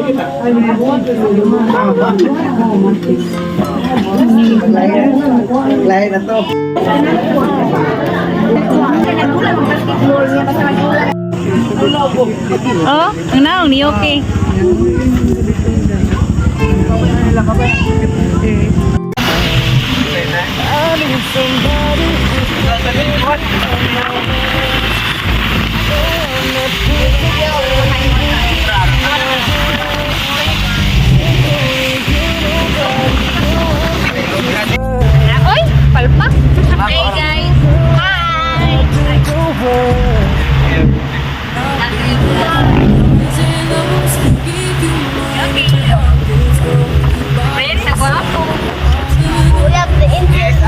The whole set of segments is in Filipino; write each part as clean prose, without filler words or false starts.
Lain na to. Oh, ang naong ni okay. Oy, palpak. Hey guys. Friends, ako ako. We have the interest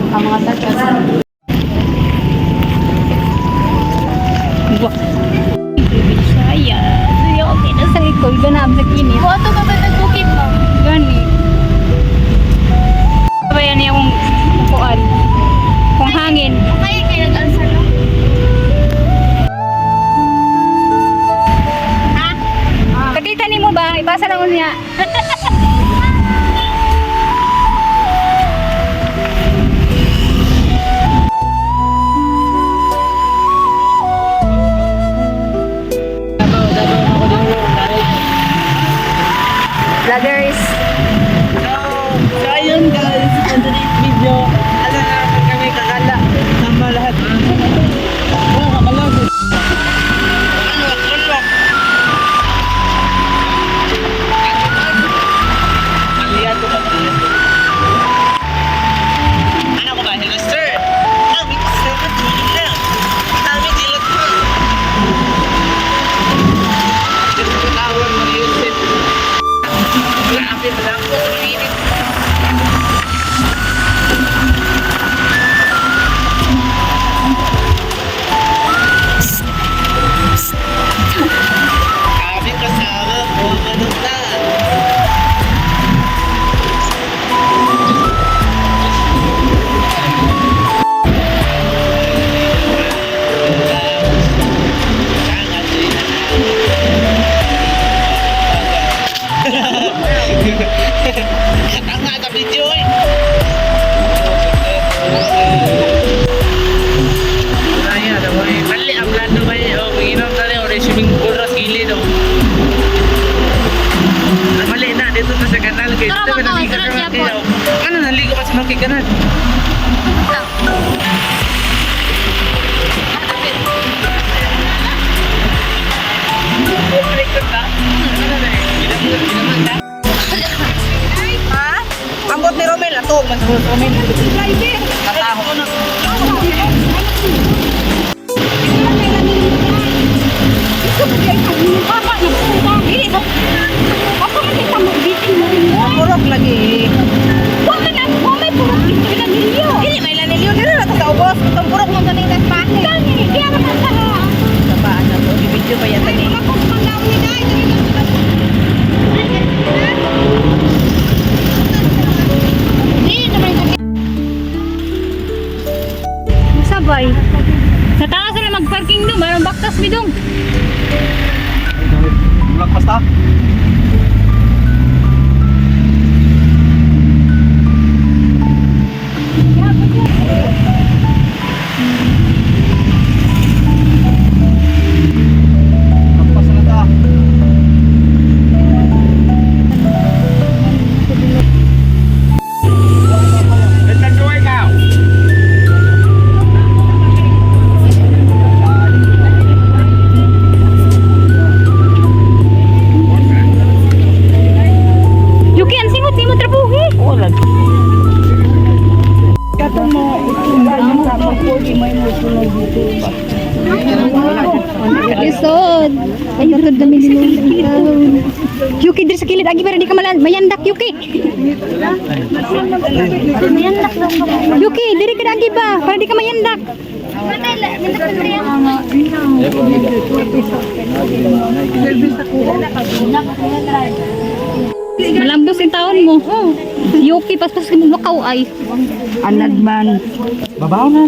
ang mga tatas. Wah. Saya. Saya okay na sa ikol. Ganap sa kini. Foto ka ba nagbukit mo? Gani. Sabayan niya kung kuan. Kung hangin. Kaya kayo nag-alsa no? Ha? Kakita ni mo ba? Ipasa lang mo niya. Vloggers. So ayun guys, on today's video, ala na naman kami kakala sama lahat. Oh, kakalog. Unlock. Aliyan ko ba? Ano ko ba? Hello sir. Kami sir na tulog na. Kami dilot ko. Dito ko tawag mo Yusuf. Grabe na lang po sa minit. Grabe kasama po manok na. Tanga sa video eh. Ay, ada mo eh. Mali, hablando ba eh. O, pinginom na rin. O, swimming pool ras gilid o. Mali na, dito na sa kanal. Dito ba naligo ka naman kayo? Ano, naligo pa sa mga kanal? Ha? Ambot ni Romel, atog man sa Romel. Kataho. Purok lagi. Ini may lanilyo dito na sa ubos. Itong purok mong ganing tas pati. Sa paan na to? I-video ba yan tani? Sabay. Sa taas na mag-parking doon. Mayroong baktas mi doon. Bulak pasta? Wala. Kato mo, ilang sa magpuli may musulong dito ba? Isod. Ay, ito dami din. Yuki, diri sa kilid. Agi, pero di ka mayandak, Yuki. Mayandak lang ka. Yuki, diri ka agi ba? Para di ka mayandak. Malambos yung taon mo. Yuki, paspas ka mo makaw ay. Anad man. Babaw na.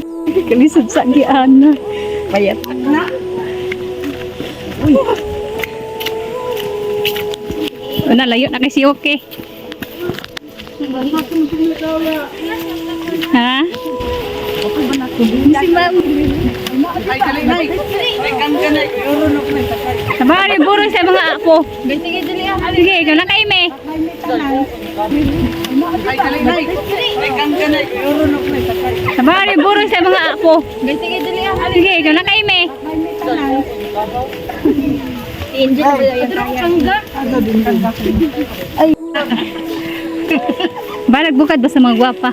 Kalisod sa giana. Payat na. Wala, layo na kay si Yuki. Ha? Si Ma'am. Ay, kalinay. Ay, kankanay. Urunok na. Sabari, buro sa mga apo. Sige, ikaw na kay me. Ay, kalinay. Ay, kankanay. Urunok na. Sabari, buro sa mga apo. Sige, ikaw na kay me. Ay. Ba, nagbukad ba sa mga gwapa?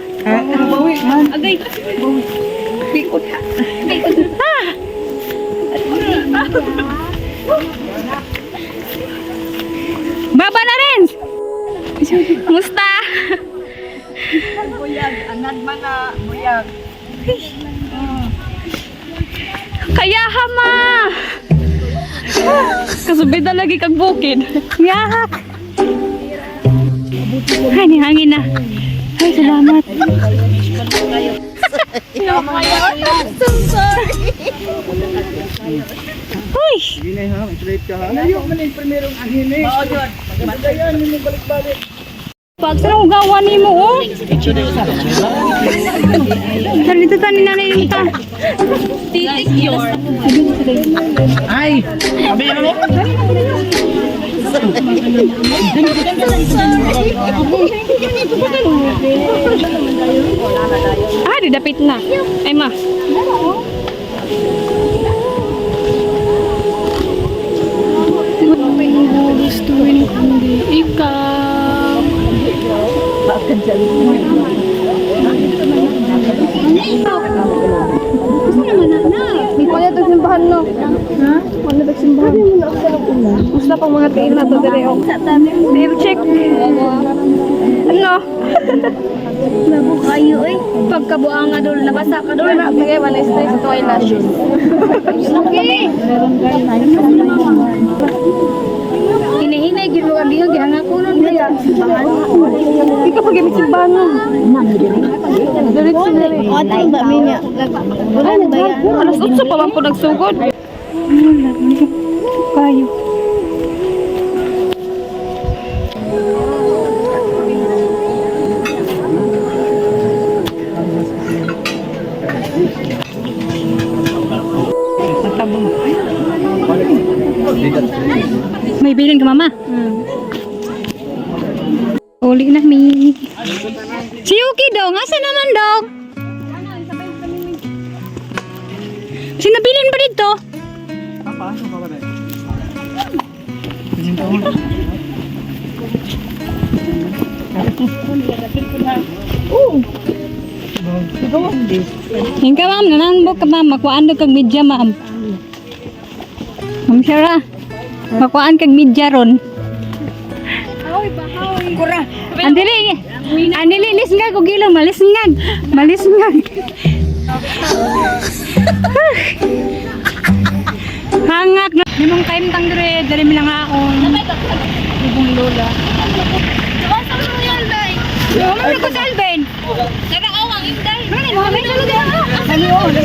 Bawi man. Agay. Pikot. Baba na rin! Musta? Buyag. Anad man na. Buyag. Kaya hama! Kasubida lagi kag bukid. Yahak! Ay, ni hangin na. Ay, salamat. So sorry. Uy! Ginay ha, may slate ka ha. Layo man yung primerong ahin eh. Oo, yun. Magayan, yung balik-balik. Pag sa gawa ni mo, oh. Dito tanin na rin ta. Titik your. Ay! Sabi mo? Ah, didapit na. Ay, ma. Gustuin kundi ikaw. Bakit dyan? Gusto naman na. May pala ito simbahan, no? Ha? Wala ito simbahan. Gusto pang mga tiin na ito dire. Dave check. Ano? Labo kayo eh. Pagkabuang nga doon, nabasa ka doon. Nagay, wala stress ito ay lashes. Okay. Hinahinay, ginuwa niyo, gihanga ko nun. Hindi ka pag-ibig simbahan nun. Diretso na rin. Otang ba minya? Bulan ba yan? Alas 8 pa man po nagsugod. Kayo. May bilin ka, mama? Uli na, mi. Si Yuki dong, asa naman dong? Sinabilin ba dito? Hingga ma'am, nananbog ka ma'am, makuhaan kag media ma'am. Ma'am Shara, makuhaan kag media ron. Kura! Andili, lisngag o gilong, malisngag. Hangak na. Limang kain tang dari milang aon. Ibong lola. Mama ko sa Alben. Nag-aawang inday. Ano mo? May tulog yan. Ano yun?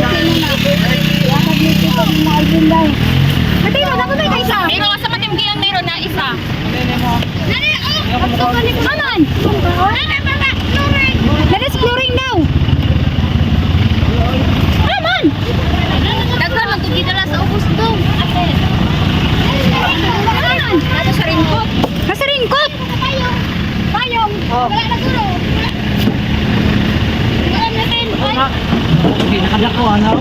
Pati mo, dapat may kaisa. Pero sa matim kiyang meron na isa. Nani, Aman! That is flooring now. Aman! Daghan lang ito gidala sa ubos to. Aman! Ato sa ringkot. Sa ringkot? Payong. Wala na gulo. Wala natin. Sige, nakadako ano?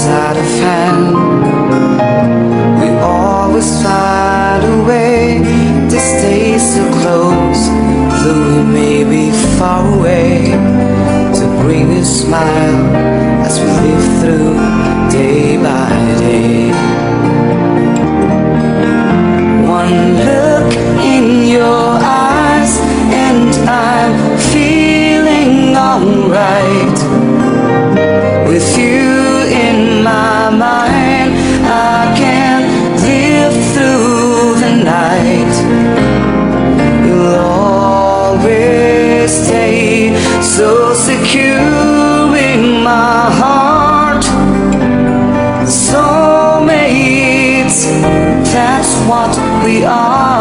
gets out of hand, we always find a way to stay so close, though we may be far away, to bring a smile as we live through day by day. One look in your eyes and I'm feeling alright. With you in my mind, I can live through the night. You'll always stay so secure in my heart. Soulmates, that's what we are.